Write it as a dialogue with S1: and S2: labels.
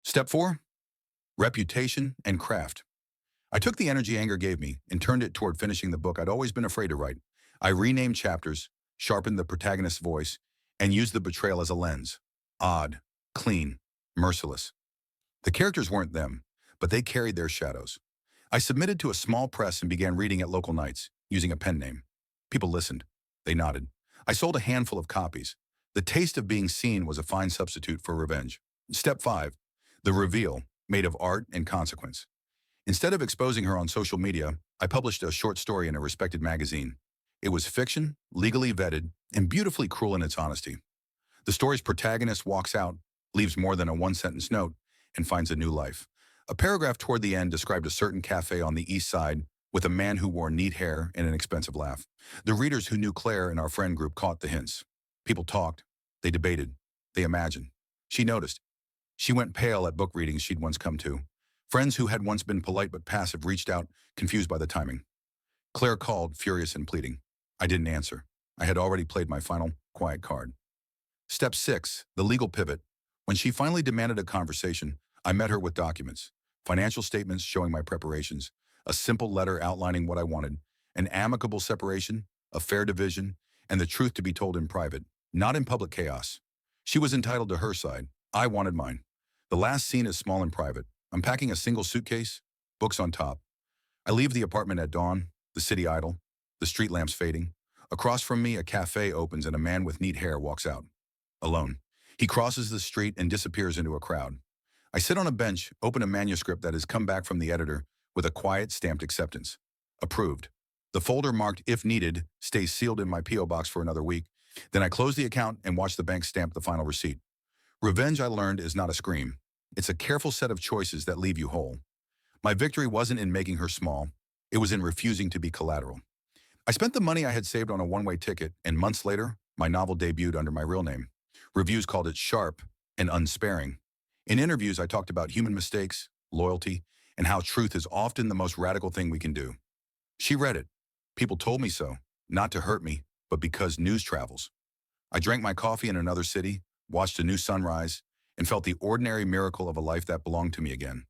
S1: Step 4, reputation and craft. I took the energy anger gave me and turned it toward finishing the book I'd always been afraid to write. I renamed chapters, sharpened the protagonist's voice, and used the betrayal as a lens. Odd, clean, merciless. The characters weren't them, but they carried their shadows. I submitted to a small press and began reading at local nights, using a pen name. People listened. They nodded. I sold a handful of copies. The taste of being seen was a fine substitute for revenge. Step 5, the reveal, made of art and consequence. Instead of exposing her on social media, I published a short story in a respected magazine. It was fiction, legally vetted, and beautifully cruel in its honesty. The story's protagonist walks out, leaves more than a one-sentence note, and finds a new life. A paragraph toward the end described a certain cafe on the east side with a man who wore neat hair and an expensive laugh. The readers who knew Claire and our friend group caught the hints. People talked. They debated. They imagined. She noticed. She went pale at book readings she'd once come to. Friends who had once been polite but passive reached out, confused by the timing. Claire called, furious and pleading. I didn't answer. I had already played my final, quiet card. Step 6, the legal pivot. When she finally demanded a conversation, I met her with documents, financial statements showing my preparations, a simple letter outlining what I wanted, an amicable separation, a fair division, and the truth to be told in private, not in public chaos. She was entitled to her side. I wanted mine. The last scene is small and private. I'm packing a single suitcase, books on top. I leave the apartment at dawn, the city idle, the street lamps fading. Across from me, a cafe opens and a man with neat hair walks out. Alone. He crosses the street and disappears into a crowd. I sit on a bench, open a manuscript that has come back from the editor with a quiet stamped acceptance. Approved. The folder marked if needed stays sealed in my P.O. box for another week. Then I close the account and watch the bank stamp the final receipt. Revenge, I learned, is not a scream. It's a careful set of choices that leave you whole. My victory wasn't in making her small. It was in refusing to be collateral. I spent the money I had saved on a one-way ticket, and months later, my novel debuted under my real name. Reviews called it sharp and unsparing. In interviews, I talked about human mistakes, loyalty, and how truth is often the most radical thing we can do. She read it. People told me so, not to hurt me, but because news travels. I drank my coffee in another city, watched a new sunrise, and felt the ordinary miracle of a life that belonged to me again.